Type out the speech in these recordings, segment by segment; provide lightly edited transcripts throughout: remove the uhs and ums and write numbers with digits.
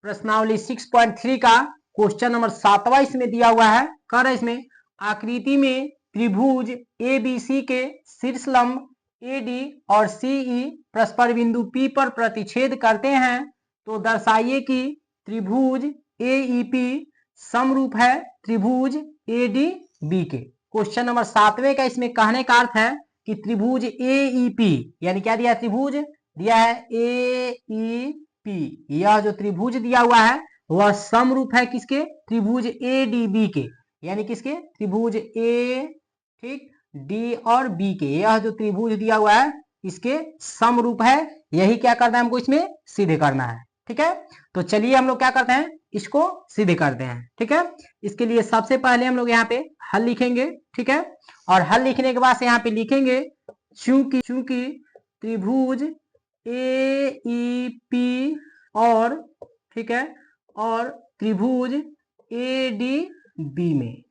प्रश्नावली 6.3 का question number 7वां इसमें दिया हुआ है। कह रहा है इसमें आकृति में त्रिभुज ABC के शीर्ष लंब AD और CE परस्पर बिंदु P पर प्रतिच्छेद करते हैं, तो दर्शाइए कि त्रिभुज AEP समरूप है त्रिभुज ADB के। क्वेश्चन नंबर 7वें का इसमें कहने का अर्थ है कि त्रिभुज AEP यानी क्या दिया है, त्रिभुज दिया है AEP, यह जो त्रिभुज दिया हुआ है वह समरूप है किसके, त्रिभुज ADB के, यानी किसके, त्रिभुज A ठीक D और B के। यह जो त्रिभुज दिया हुआ है इसके समरूप है, यही क्या करना है हमको इसमें सिद्ध करना है। ठीक है, तो चलिए हम लोग क्या करते हैं, इसको सिद्ध करते हैं। ठीक है, इसके लिए सबसे पहले हम लोग यहाँ पे हल लिखेंगे। ठीक है, और हल लिखने के बाद से यहाँ पे लिखेंगे चूंकि त्रिभुज AEP और ठीक है और त्रिभुज ADB में,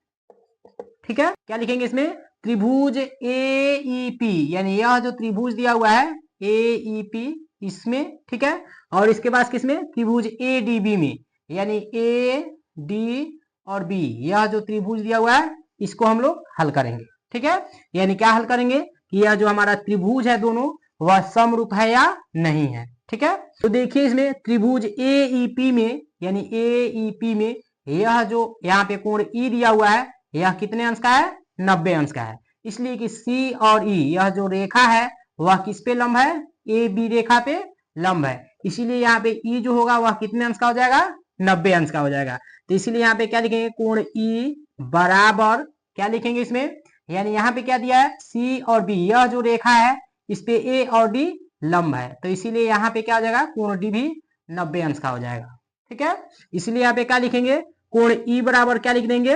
ठीक है, क्या लिखेंगे इसमें, त्रिभुज AEP यानी यह जो त्रिभुज दिया हुआ है AEP इसमें, ठीक है, और इसके बाद किसमें, त्रिभुज ADB में, यानी AD और B, यह जो त्रिभुज दिया हुआ है इसको हम लोग हल करेंगे। ठीक है, यानी क्या हल करेंगे कि यह जो हमारा त्रिभुज है दोनों वह समरूप है या नहीं है। ठीक है, तो देखिए इसमें त्रिभुज AEP में यानी AEP में यह जो यहाँ पे कोण E दिया हुआ है यह कितने अंश का है, 90 अंश का है, इसलिए कि C और E यह जो रेखा है वह किस पे लंब है, AB रेखा पे लंब है, इसीलिए यहाँ पे E जो होगा वह कितने अंश का हो जाएगा, 90 अंश का हो जाएगा। तो इसीलिए यहाँ पे क्या लिखेंगे, कोण E बराबर क्या लिखेंगे इसमें, यानी यहाँ पे क्या दिया है C और B, यह जो रेखा है इस पे A और D लंब है, तो इसीलिए यहाँ पे क्या हो जाएगा, कोण D भी 90 अंश का हो जाएगा। ठीक है, इसलिए यहाँ पे क्या लिखेंगे, कोण E बराबर क्या लिख देंगे,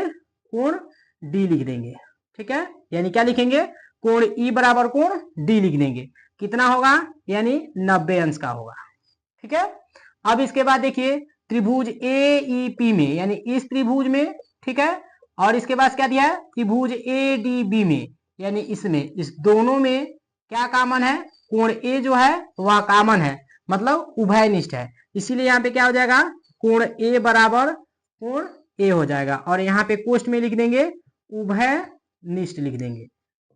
कोण D लिख देंगे। ठीक है, यानी क्या लिखेंगे, कोण E बराबर कोण D लिख देंगे, कितना होगा, यानी 90 अंश का होगा। ठीक है, अब इसके बाद देखिए त्रिभुज AEP में यानी इस त्रिभुज में, ठीक है, और इसके बाद क्या दिया है, त्रिभुज ADB में यानी इसमें, इस दोनों में क्या कॉमन है, कोण A जो है वह कॉमन है, मतलब उभयनिष्ठ है, इसीलिए यहाँ पे क्या हो जाएगा, कोण A बराबर कोण A हो जाएगा, और यहाँ पे कोष्ठ में लिख देंगे उभयनिष्ठ लिख देंगे,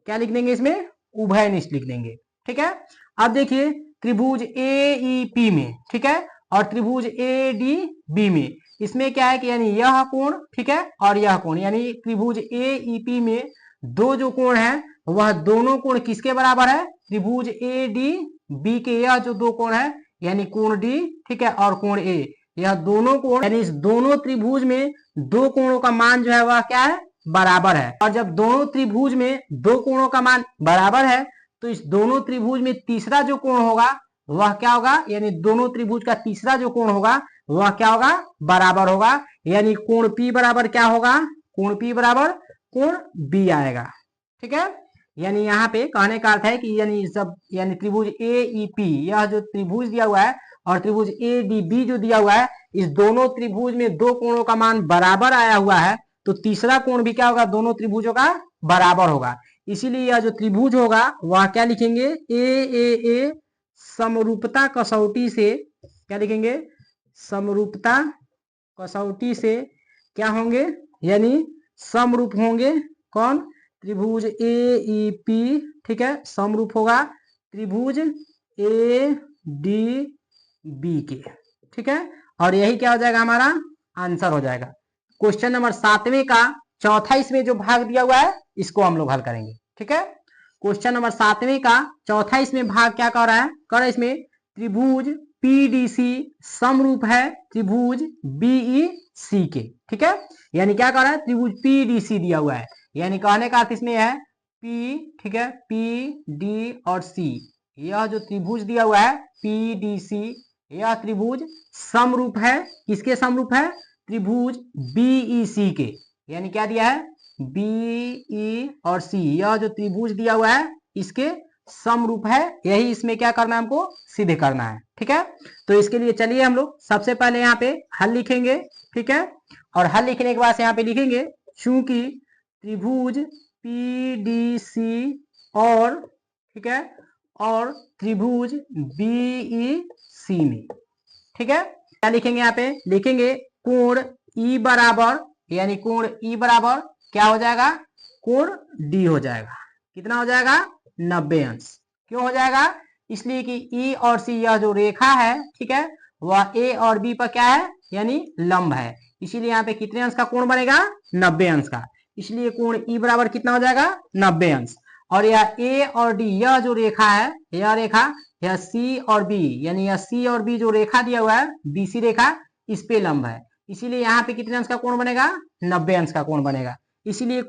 क्या लिख देंगे इसमें, उभयनिष्ठ लिख देंगे। ठीक है, अब देखिए त्रिभुज AEP में, ठीक है, और त्रिभुज ADB में, इसमें क्या है कि यानी यह कोण, ठीक है, और यह कोण, यानी त्रिभुज AEP में दो जो कोण है वह दोनों कोण किसके बराबर है, त्रिभुज ADB के, यह जो दो कोण है यानी कोण D, ठीक है, और कोण A, यह दोनों कोण यानी इस दोनों त्रिभुज में दो कोणों का मान जो है वह क्या है, बराबर है, और जब दोनों त्रिभुज में दो कोणों का मान बराबर है तो इस दोनों त्रिभुज में तीसरा जो कोण होगा वह क्या होगा, यानी दोनों त्रिभुज का तीसरा जो कोण होगा वह क्या होगा, बराबर होगा, यानी कोण P बराबर क्या होगा, कोण P बराबर कोण B आएगा। ठीक है, यानी यहाँ पे कहने का अर्थ है कि यानी सब यानी त्रिभुज AEP यह जो त्रिभुज दिया हुआ है और त्रिभुज ADB जो दिया हुआ है, इस दोनों त्रिभुज में दो कोणों का मान बराबर आया हुआ है, तो तीसरा कोण भी क्या होगा, दोनों त्रिभुजों का बराबर होगा, इसीलिए यह जो त्रिभुज होगा वह क्या लिखेंगे, AAA समरूपता कसौटी से, क्या लिखेंगे, समरूपता कसौटी से क्या होंगे, यानी समरूप होंगे, कौन, त्रिभुज AEP, ठीक है, समरूप होगा त्रिभुज ADB के। ठीक है, और यही क्या हो जाएगा, हमारा आंसर हो जाएगा। क्वेश्चन नंबर 7वें का चौथा इसमें जो भाग दिया हुआ है इसको हम लोग हल करेंगे। ठीक है, क्वेश्चन नंबर 7वें का चौथा इसमें भाग क्या कर रहा है, कर रहा है इसमें त्रिभुज PDC समरूप है त्रिभुज BEC के। ठीक है, यानी क्या कर रहा है, त्रिभुज PDC दिया हुआ है, यानी कहने का अर्थ इसमें है P, ठीक है, PD और C, यह जो त्रिभुज दिया हुआ है PDC, यह त्रिभुज समरूप है, किसके समरूप है, त्रिभुज BEC के, यानी क्या दिया है, BE और C, यह जो त्रिभुज दिया हुआ है इसके समरूप है, यही इसमें क्या करना है, हमको सिद्ध करना है। ठीक है, तो इसके लिए चलिए हम लोग सबसे पहले यहाँ पे हल लिखेंगे। ठीक है, और हल लिखने के बाद से यहाँ पे लिखेंगे चूंकि त्रिभुज PDC और, ठीक है, और त्रिभुज BEC में, ठीक है, क्या लिखेंगे यहाँ पे, लिखेंगे कोण ई बराबर, यानी कोण ई बराबर क्या हो जाएगा, कोण डी हो जाएगा। कितना हो जाएगा, 90 अंश। क्यों हो जाएगा, इसलिए कि ई और सी यह जो रेखा है, ठीक है, वह ए और बी पर क्या है, यानी लंब है। इसीलिए यहाँ पे कितने अंश का कोण बनेगा, 90 अंश का। इसलिए कोण ई बराबर कितना हो जाएगा, 90 अंश। और यह ए और डी, यह जो रेखा है, यह रेखा, यह सी और बी, यानी यह सी और बी जो रेखा दिया हुआ है, बीसी रेखा, इस पे लंब है। इसीलिए यहाँ पे कितने अंश का कोण बनेगा, 90 अंश का कोण बनेगा। इसलिए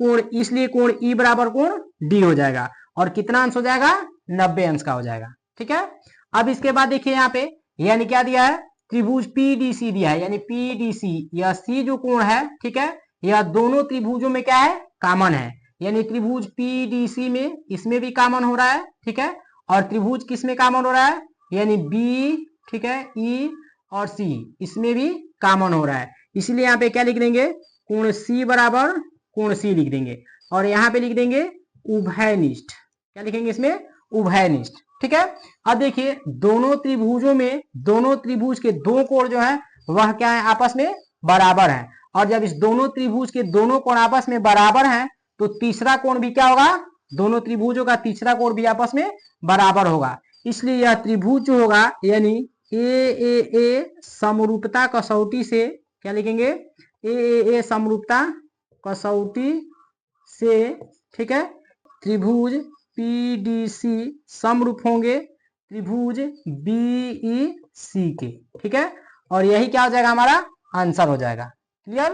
कोण ई बराबर कोण डी हो जाएगा। और कितना अंश हो जाएगा, 90 अंश का हो जाएगा। ठीक है, अब इसके बाद देखिए यहाँ पे, यानी क्या दिया है, त्रिभुज पीडीसी दिया है, यानी पीडीसी, यह सी जो कोण है, ठीक है, यह दोनों त्रिभुजों में क्या है, कॉमन है। यानी त्रिभुज पीडीसी में, इसमें भी कॉमन हो रहा है, ठीक है, और त्रिभुज किस में कॉमन हो रहा है, यानी बी, ठीक है, ई और सी, इसमें भी कॉमन हो रहा है। इसलिए यहाँ पे क्या लिख देंगे, कोण सी बराबर कोण सी लिख देंगे। और यहाँ पे लिख देंगे उभयनिष्ठ। क्या लिखेंगे इसमें, उभयनिष्ठ। ठीक है, अब देखिए दोनों त्रिभुजों में, दोनों त्रिभुज के दो कोण जो है वह क्या है, आपस में बराबर है। और जब इस दोनों त्रिभुज के दोनों कोण आपस में बराबर हैं, तो तीसरा कोण भी क्या होगा, दोनों त्रिभुजों का तीसरा कोण भी आपस में बराबर होगा। इसलिए यह त्रिभुज जो होगा, यानी ए समरूपता कसौटी से, क्या लिखेंगे, ए समरूपता कसौटी से, ठीक है, त्रिभुज पीडीसी समरूप होंगे त्रिभुज बीईसी के। ठीक है, और यही क्या हो जाएगा, हमारा आंसर हो जाएगा। क्लियर।